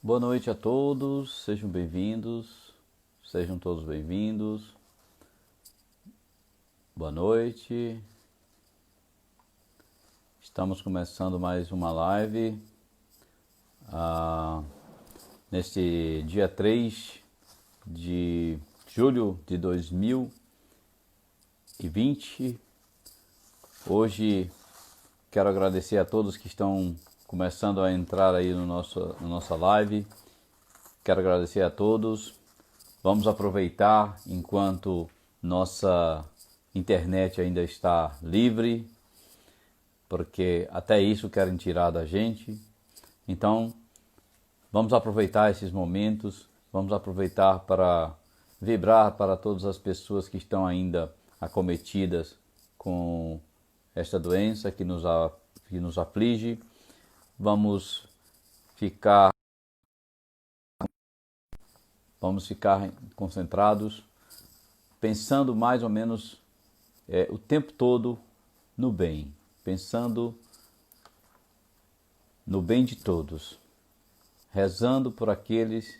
Boa noite a todos, sejam todos bem-vindos. Boa noite. Estamos começando mais uma live neste dia 3 de julho de 2020. Hoje quero agradecer a todos que estão começando a entrar aí na nossa live. Quero agradecer a todos. Vamos aproveitar enquanto nossa internet ainda está livre, porque até isso querem tirar da gente. Então, vamos aproveitar esses momentos, vamos aproveitar para vibrar para todas as pessoas que estão ainda acometidas com esta doença que nos aflige. Vamos ficar concentrados, pensando mais ou menos o tempo todo no bem, pensando no bem de todos, rezando por aqueles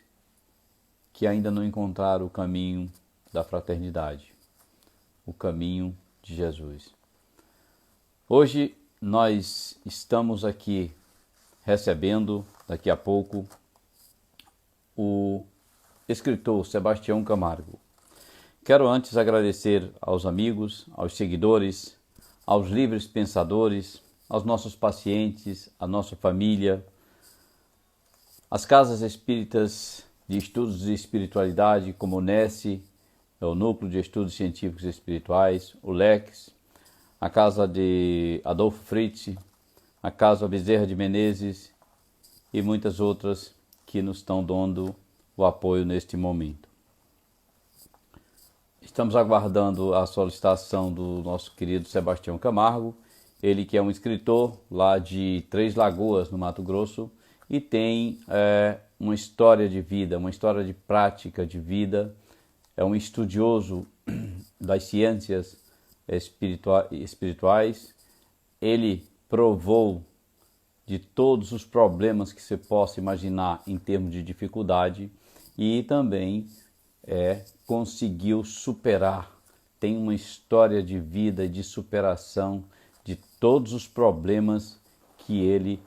que ainda não encontraram o caminho da fraternidade, o caminho de Jesus. Hoje nós estamos aqui recebendo, daqui a pouco, o escritor Sebastião Camargo. Quero antes agradecer aos amigos, aos seguidores, aos livres pensadores, aos nossos pacientes, à nossa família, às casas espíritas de estudos de espiritualidade, como o NESC, o Núcleo de Estudos Científicos e Espirituais, o LEX, a casa de Adolfo Fritz, a casa Bezerra de Menezes e muitas outras que nos estão dando o apoio neste momento. Estamos aguardando a solicitação do nosso querido Sebastião Camargo, ele que é um escritor lá de Três Lagoas, no Mato Grosso, e tem uma história de vida, uma história de prática de vida, é um estudioso das ciências espirituais. Ele provou de todos os problemas que você possa imaginar em termos de dificuldade e também conseguiu superar, tem uma história de vida, de superação de todos os problemas que ele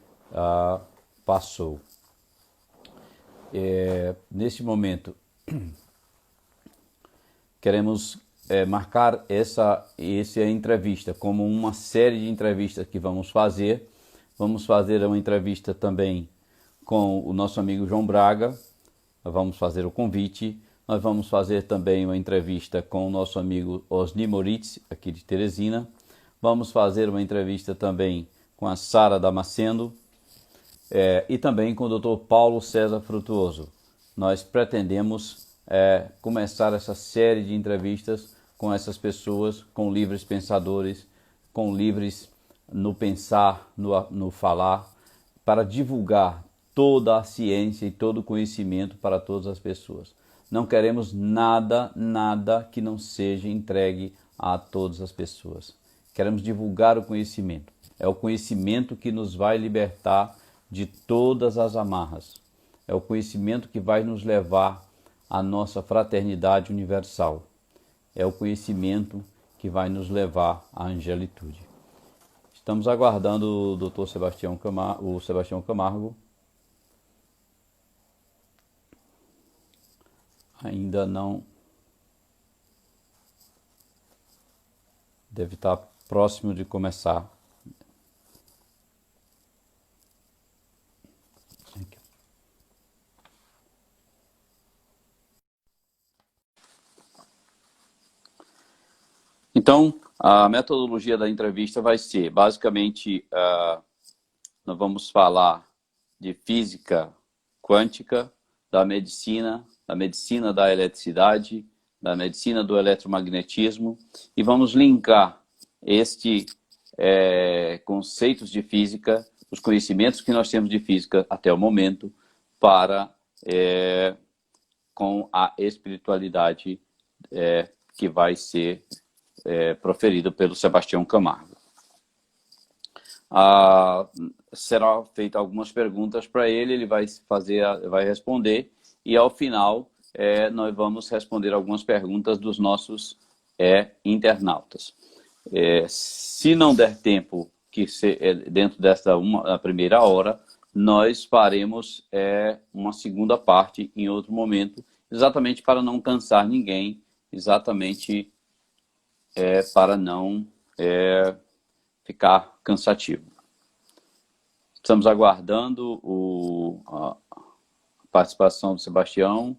passou. Neste momento, queremos marcar essa entrevista como uma série de entrevistas que vamos fazer. Vamos fazer uma entrevista também com o nosso amigo João Braga, vamos fazer o convite. Nós vamos fazer também uma entrevista com o nosso amigo Osni Moritz, aqui de Teresina. Vamos fazer uma entrevista também com a Sara Damasceno e também com o Dr. Paulo César Frutuoso. Nós pretendemos começar essa série de entrevistas com essas pessoas, com livres pensadores, com livres no pensar, no falar, para divulgar toda a ciência e todo o conhecimento para todas as pessoas. Não queremos nada que não seja entregue a todas as pessoas. Queremos divulgar o conhecimento. É o conhecimento que nos vai libertar de todas as amarras. É o conhecimento que vai nos levar à nossa fraternidade universal. É o conhecimento que vai nos levar à angelitude. Estamos aguardando o Dr. Sebastião Camargo. Ainda não. Deve estar próximo de começar. Então, a metodologia da entrevista vai ser, basicamente, nós vamos falar de física quântica, da medicina da eletricidade, da medicina do eletromagnetismo, e vamos linkar conceitos de física, os conhecimentos que nós temos de física até o momento, com a espiritualidade que vai ser proferida pelo Sebastião Camargo. ah, será feita algumas perguntas para ele, ele vai vai responder, e ao final nós vamos responder algumas perguntas dos nossos internautas. Se não der tempo dentro a primeira hora, nós faremos uma segunda parte em outro momento, exatamente para não cansar ninguém, exatamente para não ficar cansativo. Estamos aguardando a participação do Sebastião.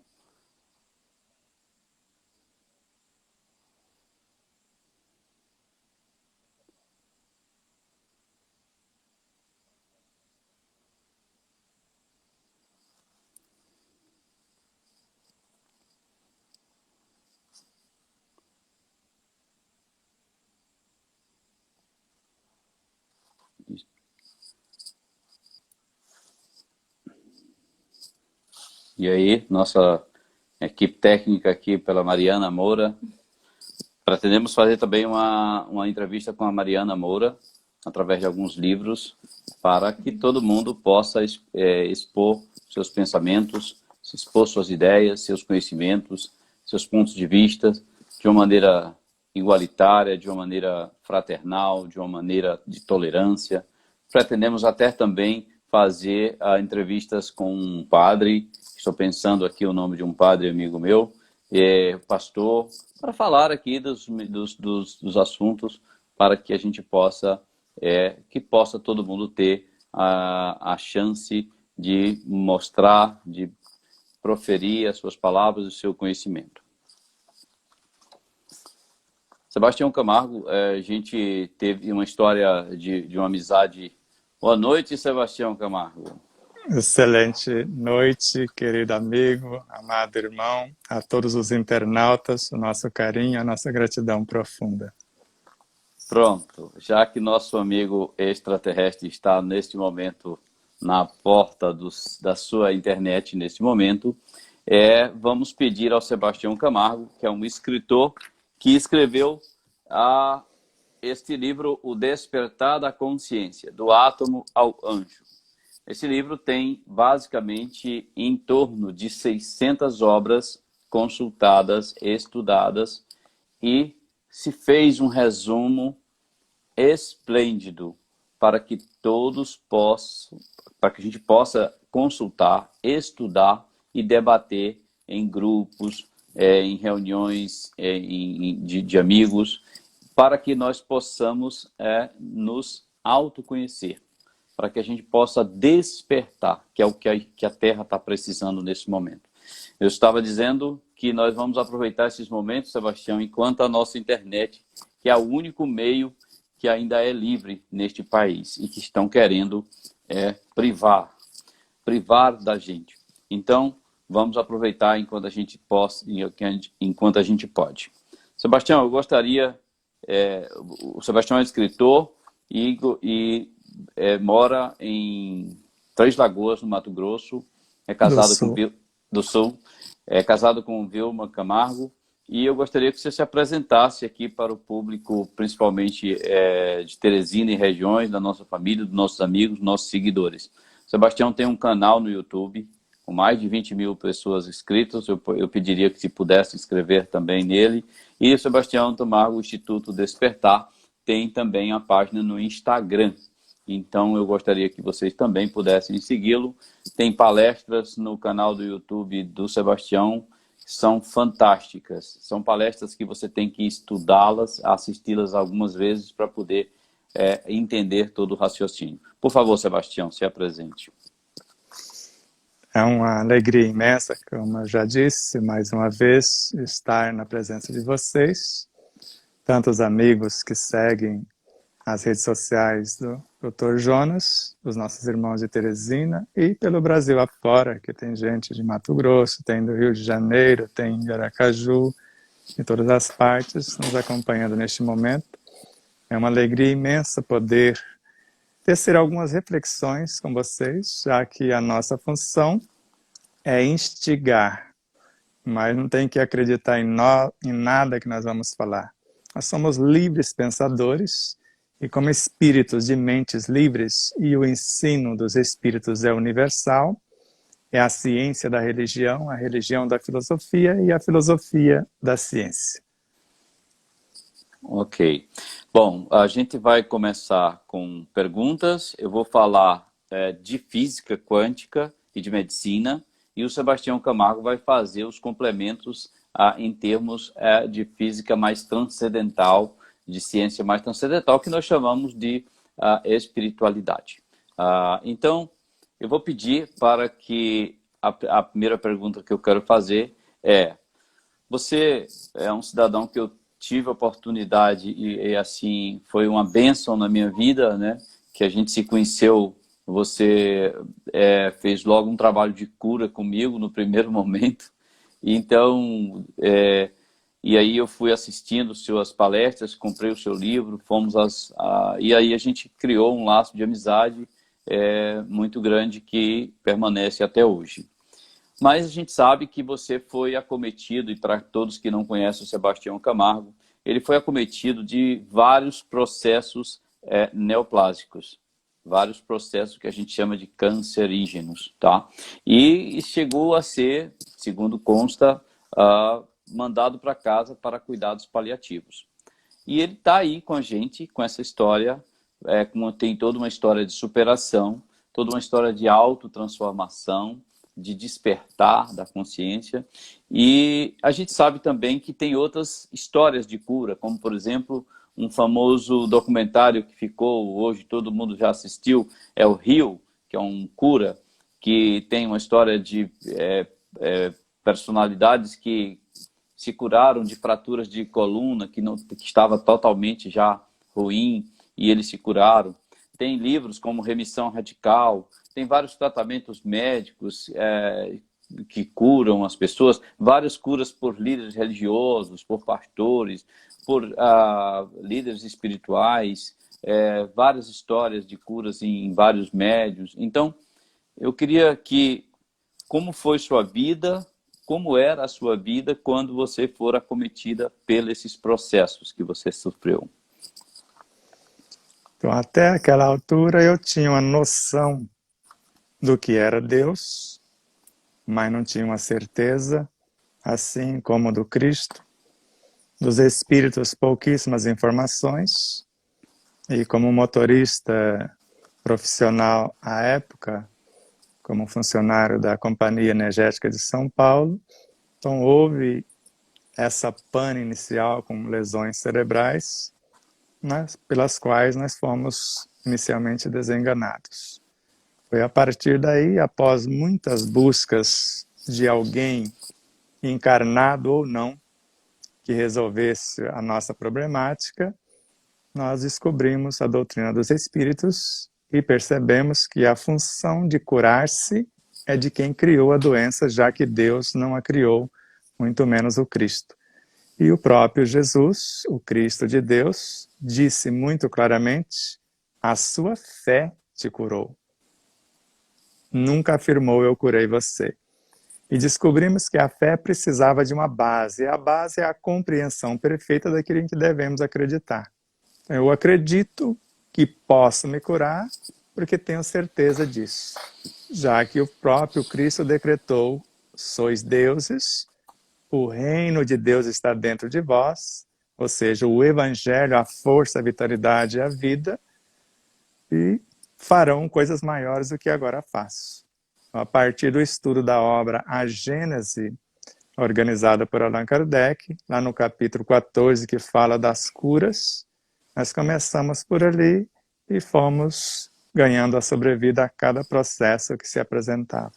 E aí, nossa equipe técnica aqui pela Mariana Moura. Pretendemos fazer também uma entrevista com a Mariana Moura, através de alguns livros, para que todo mundo possa expor seus pensamentos, expor suas ideias, seus conhecimentos, seus pontos de vista, de uma maneira igualitária, de uma maneira fraternal, de uma maneira de tolerância. Pretendemos até também fazer entrevistas com um padre, estou pensando aqui o nome de um padre amigo meu, pastor, para falar aqui dos assuntos, para que a gente possa todo mundo ter a chance de mostrar, de proferir as suas palavras e o seu conhecimento. Sebastião Camargo, a gente teve uma história de uma amizade. Boa noite, Sebastião Camargo. Excelente noite, querido amigo, amado irmão, a todos os internautas, o nosso carinho, a nossa gratidão profunda. Pronto, já que nosso amigo extraterrestre está neste momento na porta da sua internet neste momento, vamos pedir ao Sebastião Camargo, que é um escritor que escreveu este livro, O Despertar da Consciência, do Átomo ao Anjo. Esse livro tem basicamente em torno de 600 obras consultadas, estudadas, e se fez um resumo esplêndido para que para que a gente possa consultar, estudar e debater em grupos, em reuniões de amigos, para que nós possamos nos autoconhecer, para que a gente possa despertar, que é o que a Terra está precisando nesse momento. Eu estava dizendo que nós vamos aproveitar esses momentos, Sebastião, enquanto a nossa internet, que é o único meio que ainda é livre neste país e que estão querendo privar da gente. Então, vamos aproveitar enquanto a gente pode. Sebastião, eu gostaria... o Sebastião é escritor e mora em Três Lagoas, no Mato Grosso, é casado do Sul, é casado com Vilma Camargo, e eu gostaria que você se apresentasse aqui para o público, principalmente de Teresina e regiões, da nossa família, dos nossos amigos, dos nossos seguidores. Sebastião tem um canal no YouTube, com mais de 20 mil pessoas inscritas, eu pediria que se pudesse inscrever também nele, e o Sebastião Camargo, o Instituto Despertar, tem também a página no Instagram. Então, eu gostaria que vocês também pudessem segui-lo. Tem palestras no canal do YouTube do Sebastião, que são fantásticas. São palestras que você tem que estudá-las, assisti-las algumas vezes para poder entender todo o raciocínio. Por favor, Sebastião, se apresente. É uma alegria imensa, como eu já disse, mais uma vez, estar na presença de vocês, tantos amigos que seguem as redes sociais do Dr. Jonas, os nossos irmãos de Teresina, e pelo Brasil afora, que tem gente de Mato Grosso, tem do Rio de Janeiro, tem de Aracaju, de todas as partes, nos acompanhando neste momento. É uma alegria imensa poder tecer algumas reflexões com vocês, já que a nossa função é instigar, mas não tem que acreditar em nada que nós vamos falar. Nós somos livres pensadores E como espíritos de mentes livres, e o ensino dos espíritos é universal, é a ciência da religião, a religião da filosofia e a filosofia da ciência. Ok. Bom, a gente vai começar com perguntas. Eu vou falar de física quântica e de medicina, e o Sebastião Camargo vai fazer os complementos em termos de física mais transcendental, de ciência mais transcendental, que nós chamamos de espiritualidade. Então, eu vou pedir para que a primeira pergunta que eu quero fazer você é um cidadão que eu tive a oportunidade e assim, foi uma bênção na minha vida, né? Que a gente se conheceu, você fez logo um trabalho de cura comigo no primeiro momento. Então, e aí eu fui assistindo suas palestras, comprei o seu livro, e aí a gente criou um laço de amizade muito grande que permanece até hoje. Mas a gente sabe que você foi acometido, e para todos que não conhecem o Sebastião Camargo, ele foi acometido de vários processos neoplásicos, vários processos que a gente chama de cancerígenos, tá? E chegou a ser, segundo consta, mandado para casa para cuidados paliativos. E ele está aí com a gente, com essa história, tem toda uma história de superação, toda uma história de autotransformação, de despertar da consciência. E a gente sabe também que tem outras histórias de cura, como, por exemplo, um famoso documentário que ficou, hoje todo mundo já assistiu, é o Rio, que é um cura, que tem uma história de personalidades que se curaram de fraturas de coluna, que estava totalmente já ruim, e eles se curaram. Tem livros como Remissão Radical, tem vários tratamentos médicos que curam as pessoas, várias curas por líderes religiosos, por pastores, por líderes espirituais, várias histórias de curas em vários médios. Então, eu queria como foi sua vida, como era a sua vida quando você for acometida por esses processos que você sofreu. Então, até aquela altura eu tinha uma noção do que era Deus, mas não tinha uma certeza, assim como do Cristo. Dos espíritos, pouquíssimas informações. E como motorista profissional à época, como funcionário da Companhia Energética de São Paulo, então houve essa pane inicial com lesões cerebrais, né, pelas quais nós fomos inicialmente desenganados. Foi a partir daí, após muitas buscas de alguém encarnado ou não, que resolvesse a nossa problemática, nós descobrimos a doutrina dos espíritos e percebemos que a função de curar-se é de quem criou a doença, já que Deus não a criou, muito menos o Cristo. E o próprio Jesus, o Cristo de Deus, disse muito claramente: a sua fé te curou. Nunca afirmou eu curei você. E descobrimos que a fé precisava de uma base. E a base é a compreensão perfeita daquilo em que devemos acreditar. Eu acredito que posso me curar porque tenho certeza disso. Já que o próprio Cristo decretou: sois deuses, o reino de Deus está dentro de vós, ou seja, o Evangelho, a força, a vitalidade e a vida, e farão coisas maiores do que agora faço. A partir do estudo da obra A Gênese, organizada por Allan Kardec, lá no capítulo 14, que fala das curas, nós começamos por ali e fomos ganhando a sobrevida a cada processo que se apresentava.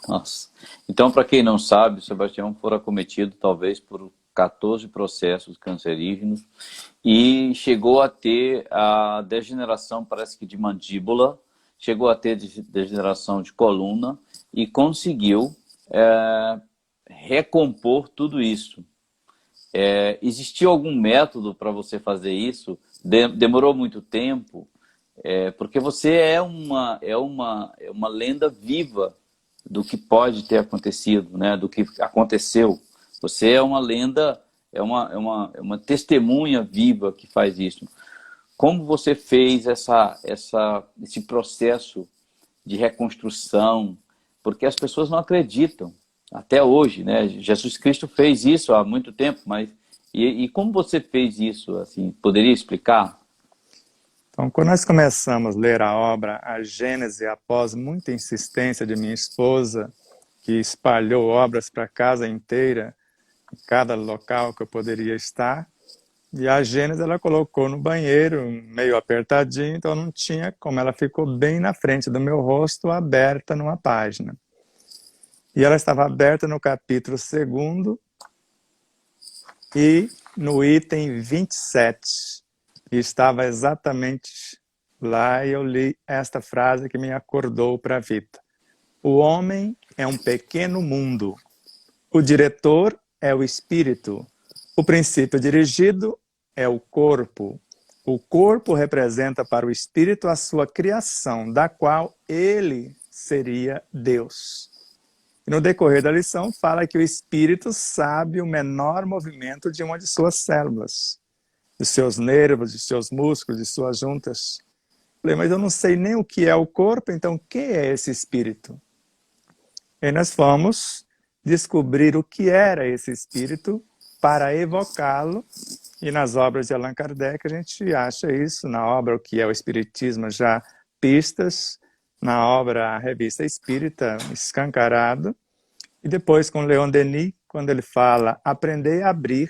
Nossa. Então, para quem não sabe, o Sebastião foi acometido talvez por 14 processos cancerígenos e chegou a ter a degeneração, parece que de mandíbula, chegou a ter degeneração de coluna e conseguiu recompor tudo isso. Existiu algum método para você fazer isso? Demorou muito tempo? Porque você é uma lenda viva do que pode ter acontecido, né? Do que aconteceu. Você é uma lenda, é uma testemunha viva que faz isso. como você fez esse processo de reconstrução, porque as pessoas não acreditam, até hoje, né? Jesus Cristo fez isso há muito tempo, mas e como você fez isso? Assim, poderia explicar? Então, quando nós começamos a ler a obra A Gênese, após muita insistência de minha esposa, que espalhou obras para a casa inteira, em cada local que eu poderia estar, e a Gênesis ela colocou no banheiro, meio apertadinho, então não tinha como. Ela ficou bem na frente do meu rosto, aberta numa página. E ela estava aberta no capítulo 2º e no item 27. E estava exatamente lá e eu li esta frase que me acordou para a vida. O homem é um pequeno mundo. O diretor é o espírito. O princípio dirigido é o corpo. O corpo representa para o espírito a sua criação, da qual ele seria Deus. E no decorrer da lição fala que o espírito sabe o menor movimento de uma de suas células, de seus nervos, de seus músculos, de suas juntas. Falei, mas eu não sei nem o que é o corpo, então quem é esse espírito? E nós fomos descobrir o que era esse espírito para evocá-lo. E nas obras de Allan Kardec a gente acha isso, na obra O que é o Espiritismo já pistas, na obra A Revista Espírita escancarado, e depois com Leon Denis, quando ele fala aprendei a abrir,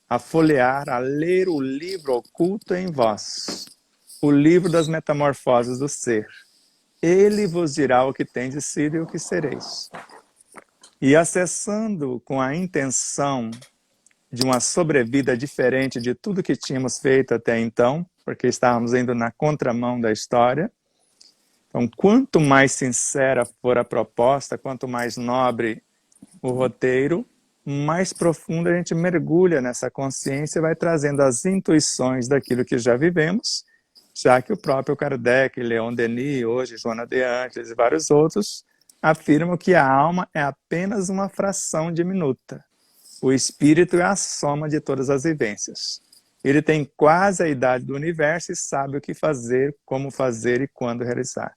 a folhear, a ler o livro oculto em vós, o livro das metamorfoses do ser. Ele vos dirá o que tendes sido e o que sereis. E acessando com a intenção de uma sobrevida diferente de tudo que tínhamos feito até então, porque estávamos indo na contramão da história. Então, quanto mais sincera for a proposta, quanto mais nobre o roteiro, mais profundo a gente mergulha nessa consciência e vai trazendo as intuições daquilo que já vivemos, já que o próprio Kardec, Leon Denis, hoje Joana de Angelis e vários outros afirmam que a alma é apenas uma fração diminuta. O espírito é a soma de todas as vivências. Ele tem quase a idade do universo e sabe o que fazer, como fazer e quando realizar.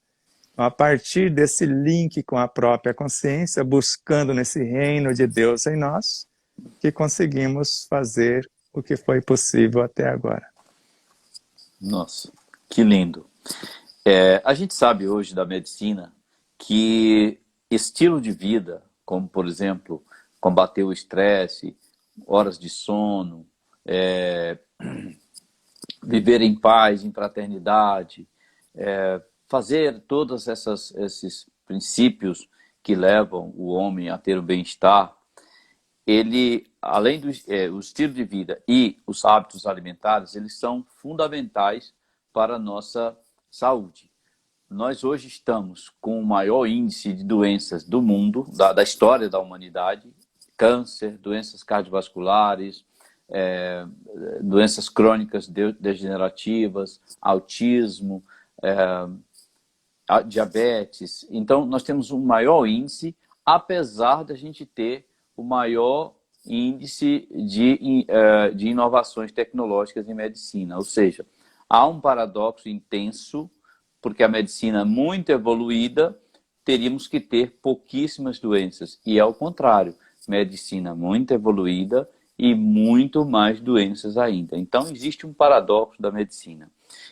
Então, a partir desse link com a própria consciência, buscando nesse reino de Deus em nós, que conseguimos fazer o que foi possível até agora. Nossa, que lindo. A gente sabe hoje da medicina que estilo de vida, como por exemplo, combater o estresse, horas de sono, viver em paz, em fraternidade, fazer todos esses princípios que levam o homem a ter o bem-estar, ele, além do o estilo de vida e os hábitos alimentares, eles são fundamentais para a nossa saúde. Nós hoje estamos com o maior índice de doenças do mundo, da história da humanidade, câncer, doenças cardiovasculares, doenças crônicas degenerativas, autismo, diabetes. Então, nós temos um maior índice, apesar da gente ter o maior índice de inovações tecnológicas em medicina. Ou seja, há um paradoxo intenso, porque a medicina muito evoluída, teríamos que ter pouquíssimas doenças. E é o contrário, medicina muito evoluída e muito mais doenças ainda. Então, existe um paradoxo da medicina.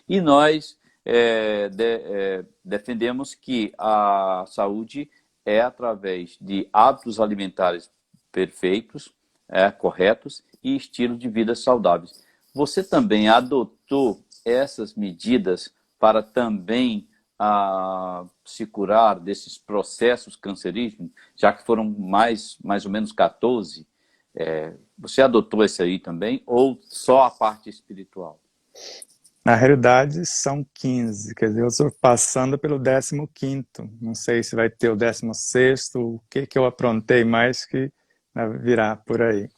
E nós defendemos que a saúde é através de hábitos alimentares perfeitos, corretos e estilo de vida saudáveis. Você também adotou essas medidas para também se curar desses processos cancerígenos, já que foram mais ou menos 14? Você adotou esse aí também ou só a parte espiritual? Na realidade, são 15, quer dizer, eu estou passando pelo 15º. Não sei se vai ter o 16º, o que eu aprontei mais que virá por aí.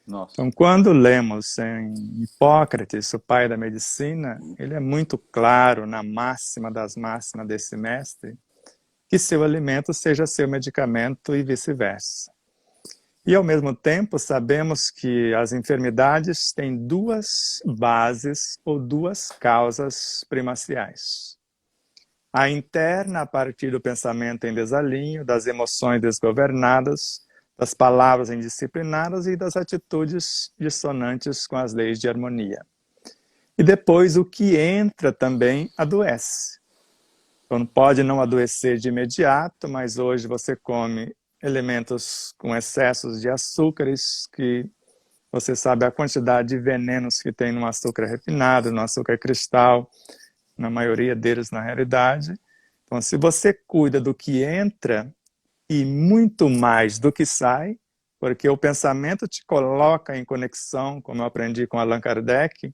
Nossa. Então, quando lemos em Hipócrates, o pai da medicina, ele é muito claro na máxima das máximas desse mestre, que seu alimento seja seu medicamento e vice-versa. E, ao mesmo tempo, sabemos que as enfermidades têm duas bases ou duas causas primaciais. A interna, a partir do pensamento em desalinho, das emoções desgovernadas, das palavras indisciplinadas e das atitudes dissonantes com as leis de harmonia. E depois o que entra também adoece. Então pode não adoecer de imediato, mas hoje você come elementos com excessos de açúcares, que você sabe a quantidade de venenos que tem no açúcar refinado, no açúcar cristal, na maioria deles na realidade. Então se você cuida do que entra e muito mais do que sai, porque o pensamento te coloca em conexão, como eu aprendi com Allan Kardec,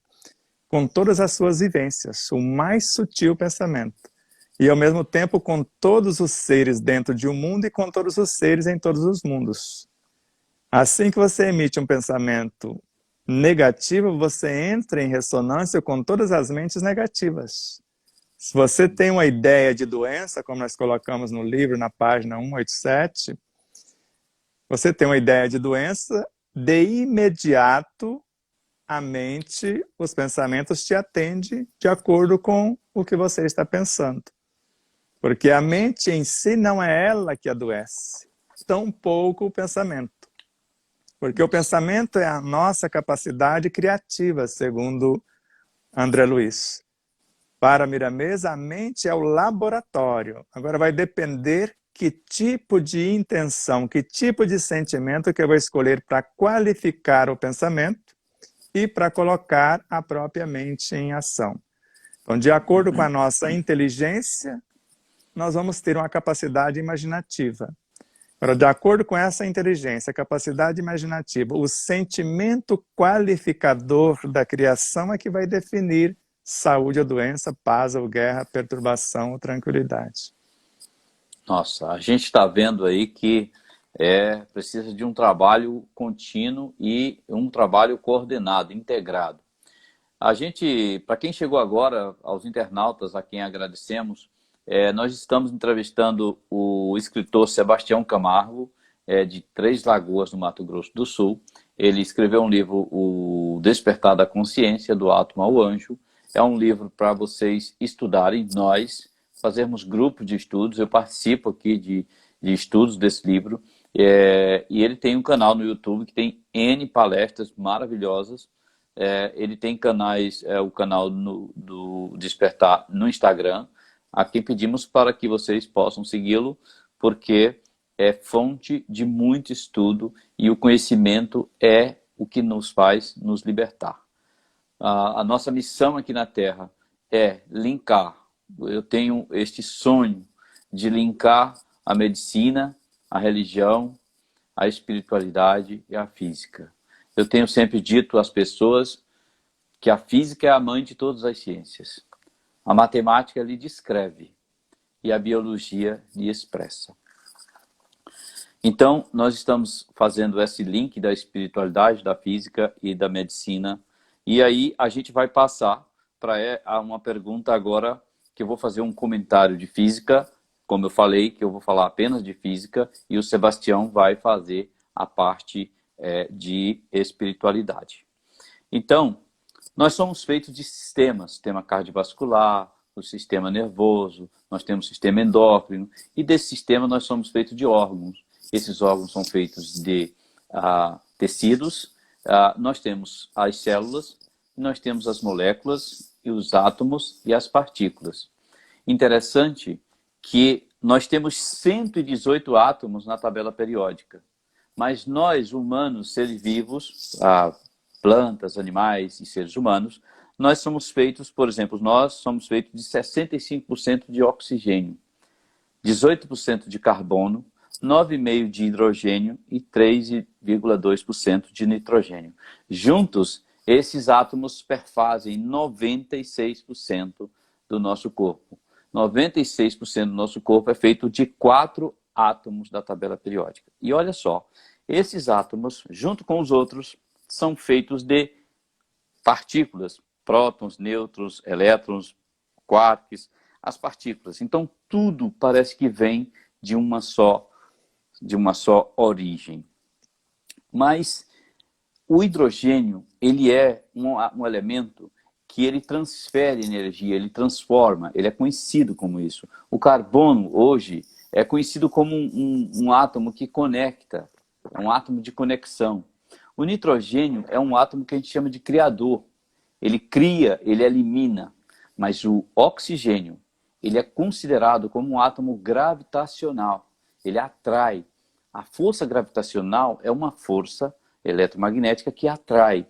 com todas as suas vivências, o mais sutil pensamento. E, ao mesmo tempo, com todos os seres dentro de um mundo e com todos os seres em todos os mundos. Assim que você emite um pensamento negativo, você entra em ressonância com todas as mentes negativas. Se você tem uma ideia de doença, como nós colocamos no livro, na página 187, você tem uma ideia de doença, de imediato a mente, os pensamentos te atendem de acordo com o que você está pensando. Porque a mente em si não é ela que adoece, tampouco o pensamento. Porque o pensamento é a nossa capacidade criativa, segundo André Luiz. Para Miramês, a mente é o laboratório. Agora vai depender que tipo de intenção, que tipo de sentimento que eu vou escolher para qualificar o pensamento e para colocar a própria mente em ação. Então, de acordo com a nossa inteligência, nós vamos ter uma capacidade imaginativa. Agora, de acordo com essa inteligência, capacidade imaginativa, o sentimento qualificador da criação é que vai definir saúde ou doença, paz ou guerra, perturbação ou tranquilidade. Nossa, a gente está vendo aí que precisa de um trabalho contínuo e um trabalho coordenado, integrado. A gente, para quem chegou agora, aos internautas, a quem agradecemos, nós estamos entrevistando o escritor Sebastião Camargo, de Três Lagoas, no Mato Grosso do Sul. Ele escreveu um livro, O Despertar da Consciência, do Átomo ao Anjo. É um livro para vocês estudarem, nós fazermos grupos de estudos. Eu participo aqui de estudos desse livro. E ele tem um canal no YouTube que tem N palestras maravilhosas. Ele tem canais, o canal do Despertar no Instagram. Aqui pedimos para que vocês possam segui-lo, porque é fonte de muito estudo e o conhecimento é o que nos faz nos libertar. A nossa missão aqui na Terra é linkar. Eu tenho este sonho de linkar a medicina, a religião, a espiritualidade e a física. Eu tenho sempre dito às pessoas que a física é a mãe de todas as ciências. A matemática lhe descreve e a biologia lhe expressa. Então, nós estamos fazendo esse link da espiritualidade, da física e da medicina. E aí a gente vai passar para uma pergunta agora, que eu vou fazer um comentário de física, como eu falei, que eu vou falar apenas de física, e o Sebastião vai fazer a parte de espiritualidade. Então, nós somos feitos de sistemas, sistema cardiovascular, o sistema nervoso, nós temos o sistema endócrino, e desse sistema nós somos feitos de órgãos. Esses órgãos são feitos de tecidos, nós temos as células, nós temos as moléculas, e os átomos e as partículas. Interessante que nós temos 118 átomos na tabela periódica, mas nós, humanos, seres vivos, plantas, animais e seres humanos, nós somos feitos, por exemplo, nós somos feitos de 65% de oxigênio, 18% de carbono, 9,5% de hidrogênio e 3,2% de nitrogênio. Juntos, esses átomos perfazem 96% do nosso corpo. 96% do nosso corpo é feito de 4 átomos da tabela periódica. E olha só, esses átomos, junto com os outros, são feitos de partículas, prótons, nêutrons, elétrons, quarks, as partículas. Então, tudo parece que vem de uma só origem. Mas o hidrogênio, ele é um elemento que ele transfere energia, ele transforma, ele é conhecido como isso. O carbono, hoje, é conhecido como um átomo que conecta, é um átomo de conexão. O nitrogênio é um átomo que a gente chama de criador. Ele cria, ele elimina. Mas o oxigênio, ele é considerado como um átomo gravitacional. Ele atrai. A força gravitacional é uma força eletromagnética que atrai.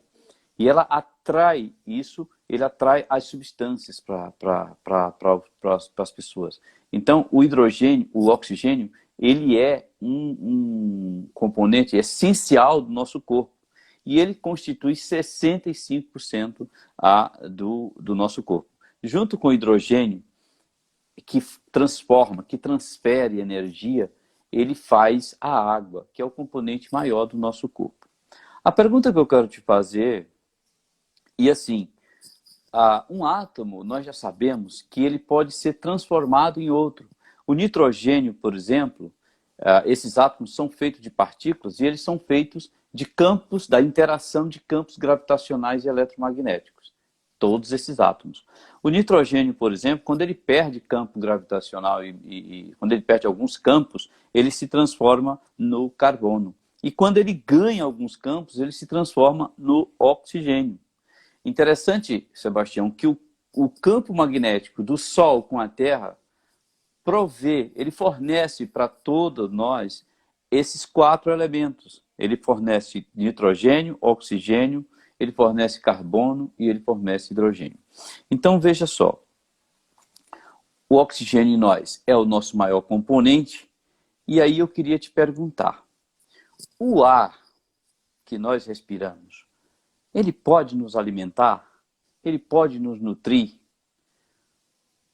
E ela atrai isso, ele atrai as substâncias para as pessoas. Então, o hidrogênio, o oxigênio, ele é um componente essencial do nosso corpo. E ele constitui 65% do nosso corpo. Junto com o hidrogênio, que transforma, que transfere energia, ele faz a água, que é o componente maior do nosso corpo. A pergunta que eu quero te fazer, e assim, um átomo, nós já sabemos que ele pode ser transformado em outro. O nitrogênio, por exemplo, esses átomos são feitos de partículas e eles são feitos de campos, da interação de campos gravitacionais e eletromagnéticos. Todos esses átomos. O nitrogênio, por exemplo, quando ele perde campo gravitacional e quando ele perde alguns campos, ele se transforma no carbono. E quando ele ganha alguns campos, ele se transforma no oxigênio. Interessante, Sebastião, que o campo magnético do Sol com a Terra ele fornece para todos nós esses 4 elementos. Ele fornece nitrogênio, oxigênio, ele fornece carbono e ele fornece hidrogênio. Então, veja só, o oxigênio em nós é o nosso maior componente, e aí eu queria te perguntar, o ar que nós respiramos, ele pode nos alimentar? Ele pode nos nutrir?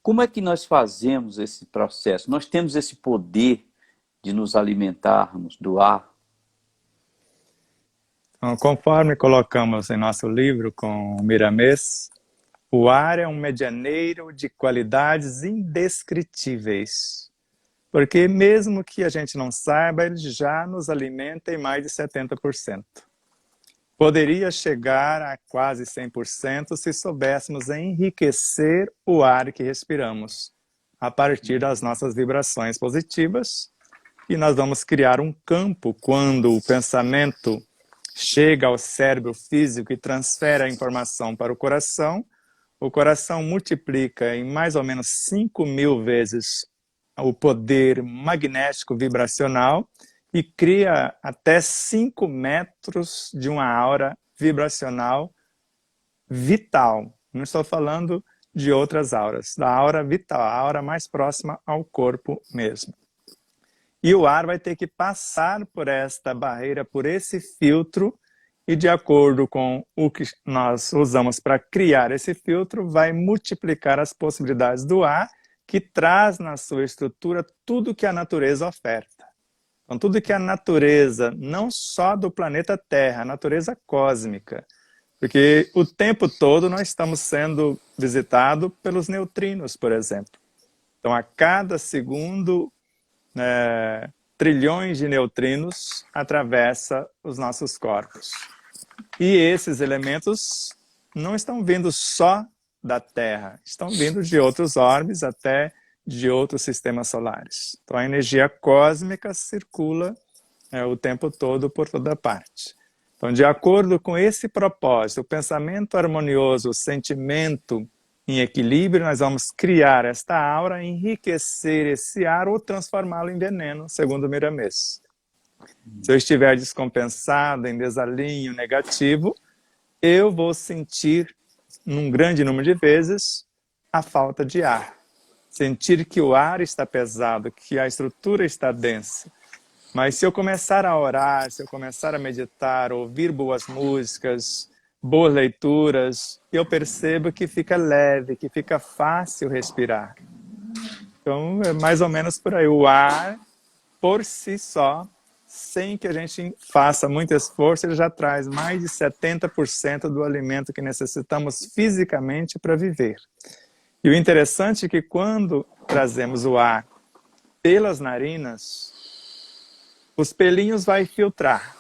Como é que nós fazemos esse processo? Nós temos esse poder de nos alimentarmos do ar? Então, conforme colocamos em nosso livro com o Miramês, o ar é um medianeiro de qualidades indescritíveis. Porque mesmo que a gente não saiba, ele já nos alimenta em mais de 70%. Poderia chegar a quase 100% se soubéssemos enriquecer o ar que respiramos, a partir das nossas vibrações positivas, e nós vamos criar um campo quando o pensamento chega ao cérebro físico e transfere a informação para o coração multiplica em mais ou menos 5.000 vezes o poder magnético vibracional e cria até 5 metros de uma aura vibracional vital. Não estou falando de outras auras, da aura vital, a aura mais próxima ao corpo mesmo. E o ar vai ter que passar por esta barreira, por esse filtro, e de acordo com o que nós usamos para criar esse filtro, vai multiplicar as possibilidades do ar, que traz na sua estrutura tudo que a natureza oferta. Então, tudo que a natureza, não só do planeta Terra, a natureza cósmica, porque o tempo todo nós estamos sendo visitados pelos neutrinos, por exemplo. Então, a cada segundo, trilhões de neutrinos atravessam os nossos corpos. E esses elementos não estão vindo só da Terra, estão vindo de outros orbes, até de outros sistemas solares. Então a energia cósmica circula o tempo todo por toda parte. Então, de acordo com esse propósito, o pensamento harmonioso, o sentimento em equilíbrio, nós vamos criar esta aura, enriquecer esse ar ou transformá-lo em veneno, segundo o Miramês. Se eu estiver descompensado, em desalinho negativo, eu vou sentir, num grande número de vezes, a falta de ar. Sentir que o ar está pesado, que a estrutura está densa. Mas se eu começar a orar, se eu começar a meditar, ouvir boas músicas, boas leituras, eu percebo que fica leve, que fica fácil respirar. Então, é mais ou menos por aí. O ar, por si só, sem que a gente faça muito esforço, ele já traz mais de 70% do alimento que necessitamos fisicamente para viver. E o interessante é que quando trazemos o ar pelas narinas, os pelinhos vai filtrar.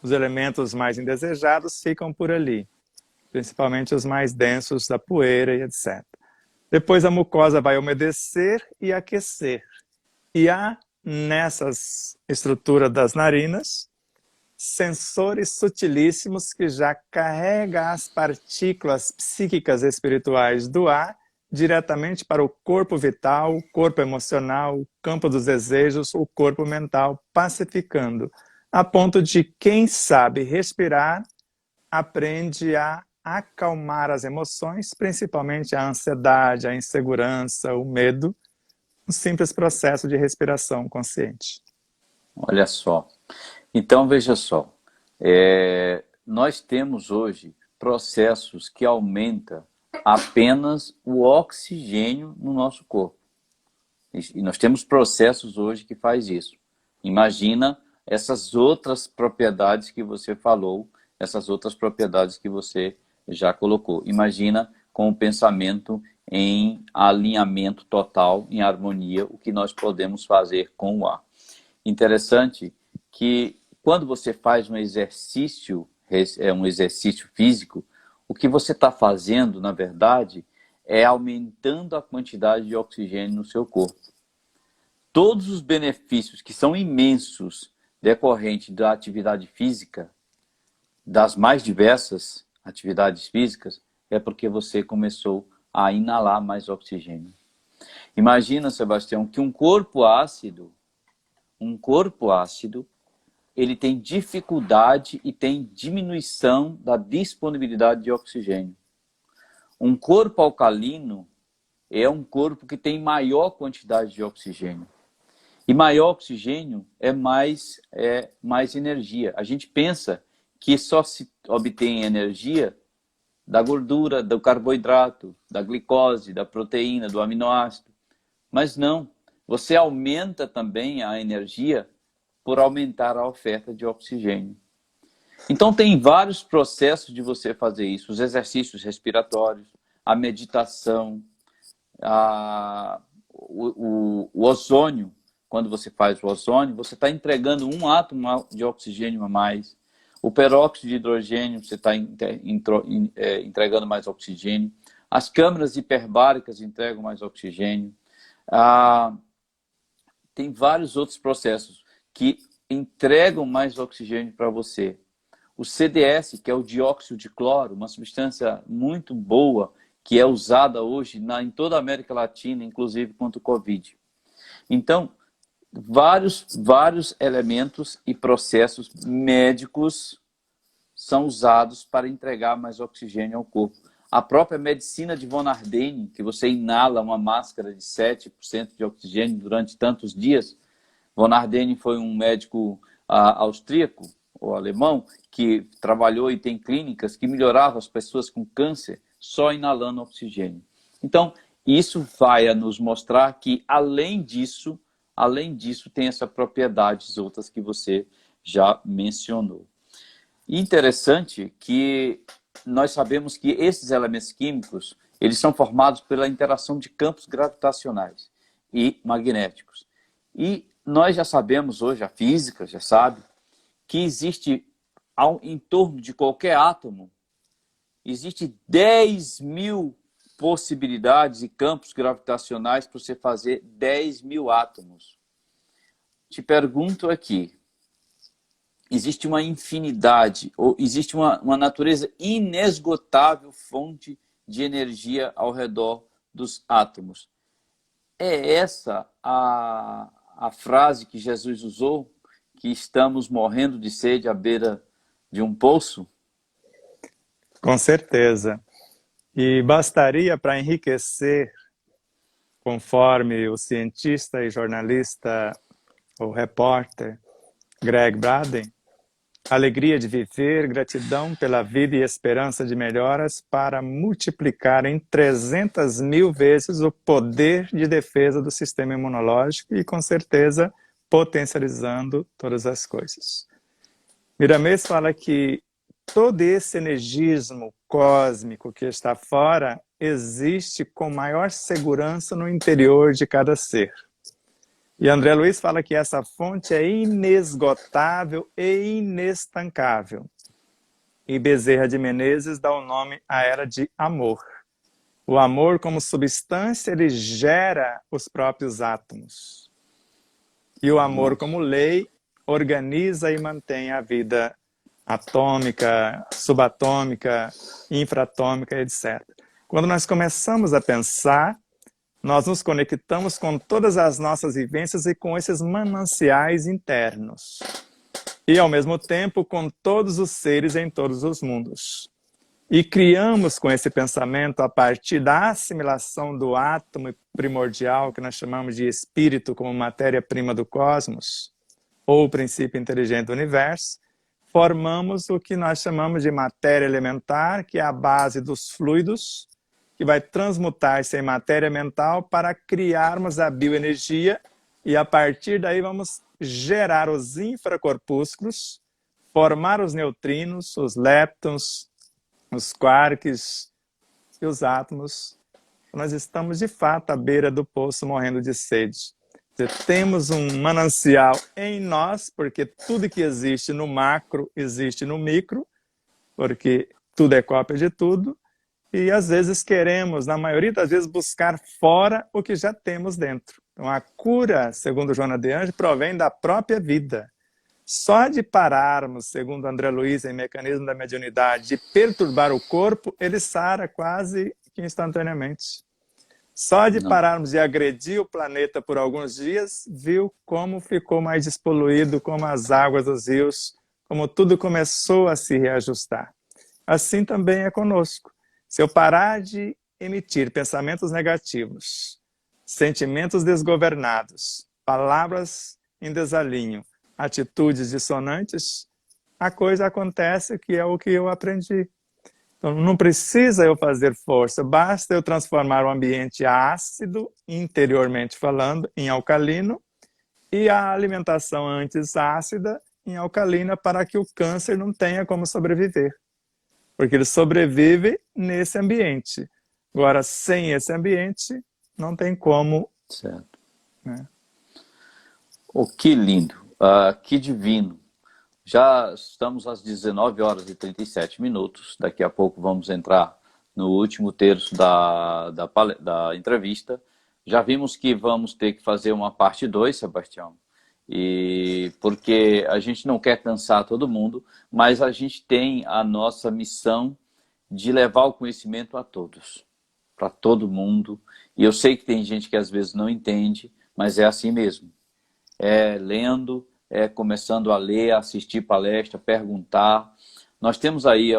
os elementos mais indesejados ficam por ali, principalmente os mais densos da poeira e etc. Depois a mucosa vai umedecer e aquecer. E há, nessas estruturas das narinas, sensores sutilíssimos que já carregam as partículas psíquicas espirituais do ar diretamente para o corpo vital, o corpo emocional, o campo dos desejos, o corpo mental, pacificando, a ponto de quem sabe respirar aprende a acalmar as emoções, principalmente a ansiedade, a insegurança, o medo, um simples processo de respiração consciente. Olha só. Então, veja só. Nós temos hoje processos que aumentam apenas o oxigênio no nosso corpo. E nós temos processos hoje que faz isso. Imagina essas outras propriedades que você falou, essas outras propriedades que você já colocou. Imagina com o pensamento em alinhamento total, em harmonia, o que nós podemos fazer com o ar. Interessante que quando você faz um exercício físico, o que você está fazendo, na verdade, é aumentando a quantidade de oxigênio no seu corpo. Todos os benefícios que são imensos decorrentes da atividade física, das mais diversas atividades físicas, é porque você começou a inalar mais oxigênio. Imagina, Sebastião, que um corpo ácido, ele tem dificuldade e tem diminuição da disponibilidade de oxigênio. Um corpo alcalino é um corpo que tem maior quantidade de oxigênio. E maior oxigênio é mais energia. A gente pensa que só se obtém energia da gordura, do carboidrato, da glicose, da proteína, do aminoácido. Mas não, você aumenta também a energia por aumentar a oferta de oxigênio. Então tem vários processos de você fazer isso, os exercícios respiratórios, a meditação, o ozônio. Quando você faz o ozônio, você está entregando um átomo de oxigênio a mais. O peróxido de hidrogênio, você está entregando mais oxigênio. As câmaras hiperbáricas entregam mais oxigênio. Tem vários outros processos que entregam mais oxigênio para você. O CDS, que é o dióxido de cloro, uma substância muito boa, que é usada hoje em toda a América Latina, inclusive contra o Covid. Então, vários elementos e processos médicos são usados para entregar mais oxigênio ao corpo. A própria medicina de von Ardenne, que você inala uma máscara de 7% de oxigênio durante tantos dias. Von Ardenne foi um médico austríaco ou alemão que trabalhou e tem clínicas que melhoravam as pessoas com câncer só inalando oxigênio. Então, isso vai nos mostrar que, além disso, tem essas propriedades outras que você já mencionou. Interessante que nós sabemos que esses elementos químicos, eles são formados pela interação de campos gravitacionais e magnéticos. E nós já sabemos hoje, a física já sabe, que existe, em torno de qualquer átomo, existe 10.000 possibilidades e campos gravitacionais para você fazer 10.000 átomos. Te pergunto aqui, existe uma infinidade, ou existe uma natureza inesgotável fonte de energia ao redor dos átomos. É essa a frase que Jesus usou, que estamos morrendo de sede à beira de um poço? Com certeza. E bastaria para enriquecer, conforme o cientista e jornalista, o repórter Greg Braden, alegria de viver, gratidão pela vida e esperança de melhoras para multiplicar em 300.000 vezes o poder de defesa do sistema imunológico e, com certeza, potencializando todas as coisas. Miramês fala que todo esse energismo cósmico que está fora existe com maior segurança no interior de cada ser. E André Luiz fala que essa fonte é inesgotável e inestancável. E Bezerra de Menezes dá o nome à era de amor. O amor, como substância, ele gera os próprios átomos. E o amor, como lei, organiza e mantém a vida atômica, subatômica, infraatômica, etc. Quando nós começamos a pensar, nós nos conectamos com todas as nossas vivências e com esses mananciais internos. E, ao mesmo tempo, com todos os seres em todos os mundos. E criamos com esse pensamento, a partir da assimilação do átomo primordial, que nós chamamos de espírito como matéria-prima do cosmos, ou princípio inteligente do universo, formamos o que nós chamamos de matéria elementar, que é a base dos fluidos, que vai transmutar-se em matéria mental para criarmos a bioenergia, e a partir daí vamos gerar os infracorpúsculos, formar os neutrinos, os leptons, os quarks e os átomos. Nós estamos de fato à beira do poço morrendo de sede. Temos um manancial em nós, porque tudo que existe no macro existe no micro, porque tudo é cópia de tudo, e às vezes queremos, na maioria das vezes, buscar fora o que já temos dentro. Então a cura, segundo Joana de Anjos, provém da própria vida. Só de pararmos, segundo André Luiz, em Mecanismo da Mediunidade, de perturbar o corpo, ele sara quase que instantaneamente. Só de pararmos de agredir o planeta por alguns dias, viu como ficou mais despoluído, como as águas dos rios, como tudo começou a se reajustar. Assim também é conosco. Se eu parar de emitir pensamentos negativos, sentimentos desgovernados, palavras em desalinho, atitudes dissonantes, a coisa acontece, que é o que eu aprendi. Então, não precisa eu fazer força, basta eu transformar o ambiente ácido, interiormente falando, em alcalino, e a alimentação antes ácida em alcalina, para que o câncer não tenha como sobreviver. Porque ele sobrevive nesse ambiente. Agora, sem esse ambiente, não tem como. Certo. Né? Oh, que lindo, que divino. Já estamos às 19 horas e 37 minutos. Daqui a pouco vamos entrar no último terço da entrevista. Já vimos que vamos ter que fazer uma parte 2, Sebastião. E porque a gente não quer cansar todo mundo, mas a gente tem a nossa missão de levar o conhecimento a todos, para todo mundo. E eu sei que tem gente que às vezes não entende, mas é assim mesmo. É lendo, é começando a ler, assistir palestra, perguntar. Nós temos aí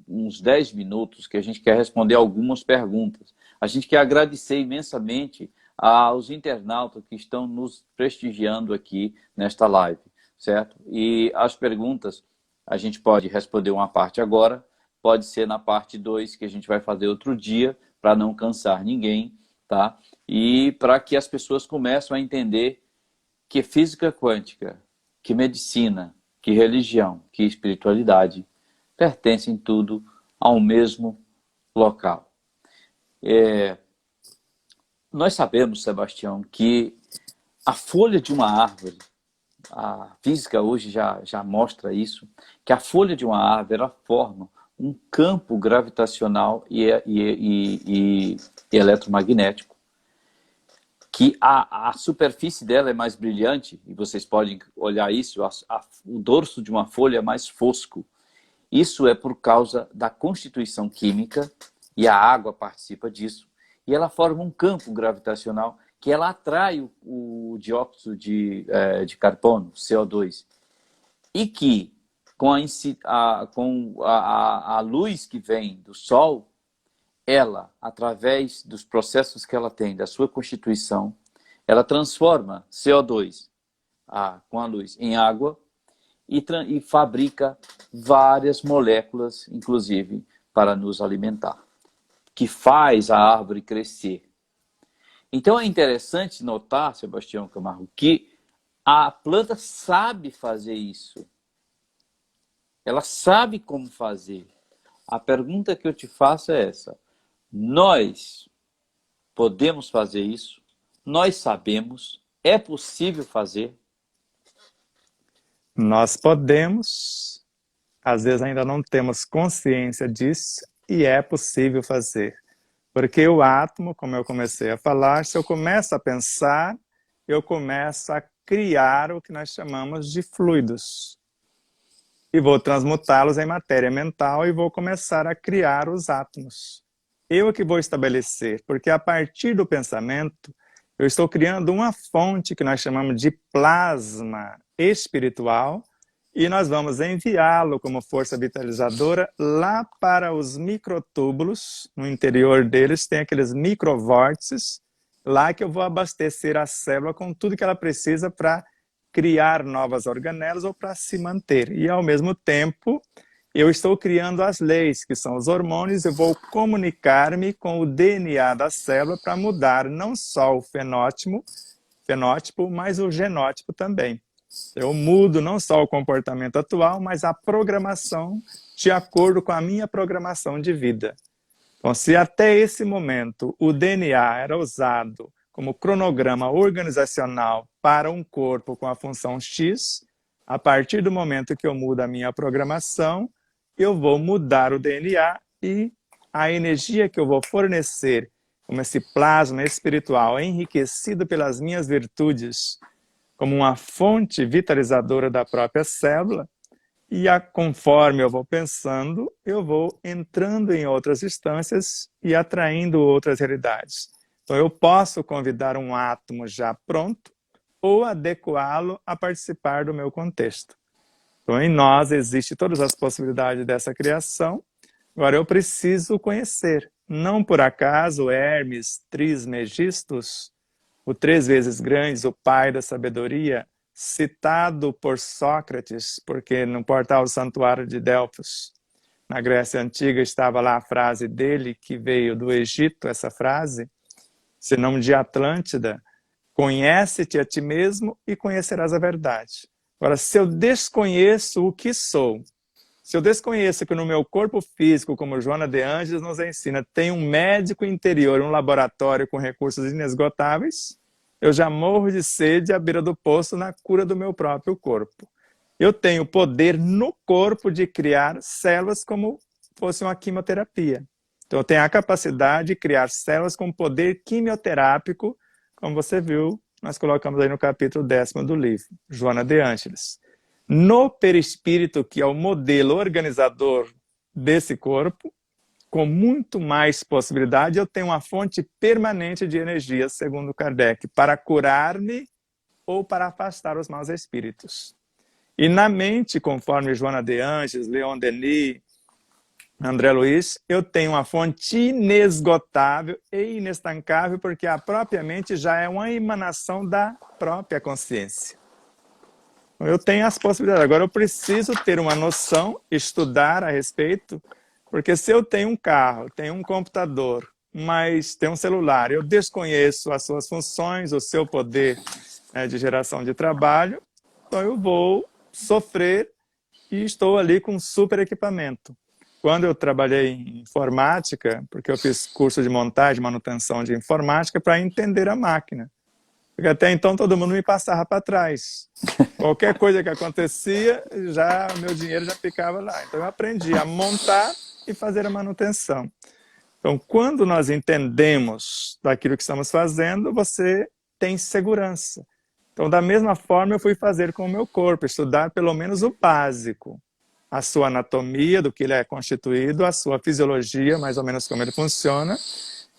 uns 10 minutos que a gente quer responder algumas perguntas. A gente quer agradecer imensamente aos internautas que estão nos prestigiando aqui nesta live, certo? E as perguntas, a gente pode responder uma parte agora, pode ser na parte 2, que a gente vai fazer outro dia, para não cansar ninguém, tá? E para que as pessoas comecem a entender que física quântica, que medicina, que religião, que espiritualidade pertencem tudo ao mesmo local. Nós sabemos, Sebastião, que a folha de uma árvore, a física hoje já mostra isso, que a folha de uma árvore ela forma um campo gravitacional e eletromagnético, que a superfície dela é mais brilhante, e vocês podem olhar isso, o dorso de uma folha é mais fosco. Isso é por causa da constituição química, e a água participa disso, e ela forma um campo gravitacional que ela atrai o dióxido de carbono, CO2, e que com a luz que vem do Sol, ela, através dos processos que ela tem, da sua constituição, ela transforma CO2 com a luz em água e fabrica várias moléculas, inclusive, para nos alimentar, que faz a árvore crescer. Então é interessante notar, Sebastião Camargo, que a planta sabe fazer isso. Ela sabe como fazer. A pergunta que eu te faço é essa. Nós podemos fazer isso? Nós sabemos? É possível fazer? Nós podemos, às vezes ainda não temos consciência disso, e é possível fazer. Porque o átomo, como eu comecei a falar, se eu começo a pensar, eu começo a criar o que nós chamamos de fluidos. E vou transmutá-los em matéria mental e vou começar a criar os átomos. Eu que vou estabelecer, porque a partir do pensamento, eu estou criando uma fonte que nós chamamos de plasma espiritual, e nós vamos enviá-lo como força vitalizadora lá para os microtúbulos. No interior deles tem aqueles microvórtices, lá que eu vou abastecer a célula com tudo que ela precisa para criar novas organelas ou para se manter. E ao mesmo tempo, eu estou criando as leis, que são os hormônios, eu vou comunicar-me com o DNA da célula para mudar não só o fenótipo, mas o genótipo também. Eu mudo não só o comportamento atual, mas a programação de acordo com a minha programação de vida. Então, se até esse momento o DNA era usado como cronograma organizacional para um corpo com a função X, a partir do momento que eu mudo a minha programação, eu vou mudar o DNA e a energia que eu vou fornecer, como esse plasma espiritual enriquecido pelas minhas virtudes, como uma fonte vitalizadora da própria célula, e conforme eu vou pensando, eu vou entrando em outras instâncias e atraindo outras realidades. Então eu posso convidar um átomo já pronto ou adequá-lo a participar do meu contexto. Então em nós existem todas as possibilidades dessa criação, agora eu preciso conhecer. Não por acaso Hermes Trismegistus, o 3 vezes grande, o pai da sabedoria, citado por Sócrates, porque no portal do Santuário de Delfos, na Grécia Antiga, estava lá a frase dele, que veio do Egito, essa frase, senão de Atlântida: conhece-te a ti mesmo e conhecerás a verdade. Agora, se eu desconheço o que sou, se eu desconheço que no meu corpo físico, como Joana de Ângeles nos ensina, tem um médico interior, um laboratório com recursos inesgotáveis, eu já morro de sede à beira do poço na cura do meu próprio corpo. Eu tenho poder no corpo de criar células como fosse uma quimioterapia. Então eu tenho a capacidade de criar células com poder quimioterápico, como você viu, nós colocamos aí no capítulo 10º do livro, Joana de Ângeles. No perispírito, que é o modelo organizador desse corpo, com muito mais possibilidade, eu tenho uma fonte permanente de energia, segundo Kardec, para curar-me ou para afastar os maus espíritos. E na mente, conforme Joana de Ângeles, Leon Denis, André Luiz, eu tenho uma fonte inesgotável e inestancável, porque a própria mente já é uma emanação da própria consciência. Eu tenho as possibilidades. Agora eu preciso ter uma noção, estudar a respeito, porque se eu tenho um carro, tenho um computador, mas tenho um celular, eu desconheço as suas funções, o seu poder de geração de trabalho, então eu vou sofrer e estou ali com um super equipamento. Quando eu trabalhei em informática, porque eu fiz curso de montagem e manutenção de informática para entender a máquina. Porque até então todo mundo me passava para trás. Qualquer coisa que acontecia, meu dinheiro já ficava lá. Então eu aprendi a montar e fazer a manutenção. Então quando nós entendemos daquilo que estamos fazendo, você tem segurança. Então da mesma forma eu fui fazer com o meu corpo, estudar pelo menos o básico. A sua anatomia, do que ele é constituído, a sua fisiologia, mais ou menos como ele funciona.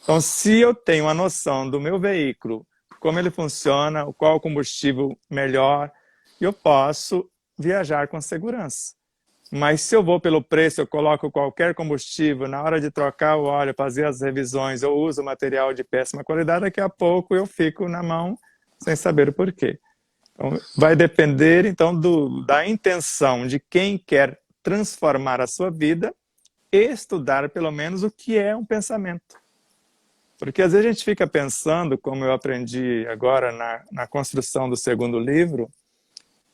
Então se eu tenho a noção do meu veículo, como ele funciona, qual o combustível melhor, eu posso viajar com segurança. Mas se eu vou pelo preço, eu coloco qualquer combustível, na hora de trocar o óleo, fazer as revisões, eu uso material de péssima qualidade, daqui a pouco eu fico na mão sem saber o porquê. Então, vai depender então da intenção de quem quer transformar a sua vida e estudar pelo menos o que é um pensamento. Porque às vezes a gente fica pensando, como eu aprendi agora na construção do 2º livro.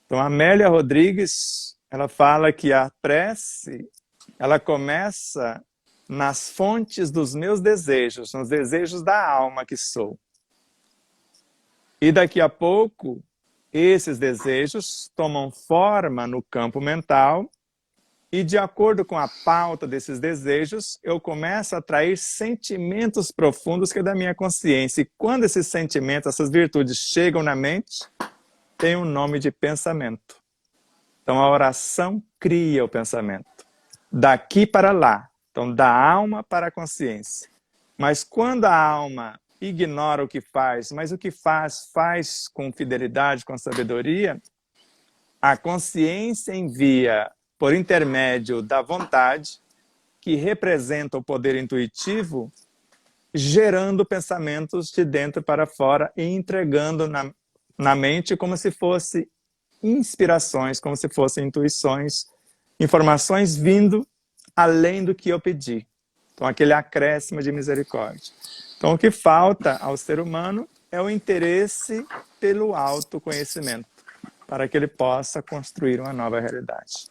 Então a Amélia Rodrigues, ela fala que a prece, ela começa nas fontes dos meus desejos, nos desejos da alma que sou. E daqui a pouco, esses desejos tomam forma no campo mental e, de acordo com a pauta desses desejos, eu começo a atrair sentimentos profundos que é da minha consciência. E quando esses sentimentos, essas virtudes chegam na mente, tem um nome de pensamento. Então, a oração cria o pensamento. Daqui para lá. Então, da alma para a consciência. Mas quando a alma ignora o que faz, mas o que faz, faz com fidelidade, com sabedoria, a consciência envia, por intermédio da vontade, que representa o poder intuitivo, gerando pensamentos de dentro para fora e entregando na mente como se fosse inspirações, como se fossem intuições, informações vindo além do que eu pedi. Então, aquele acréscimo de misericórdia. Então, o que falta ao ser humano é o interesse pelo autoconhecimento, para que ele possa construir uma nova realidade.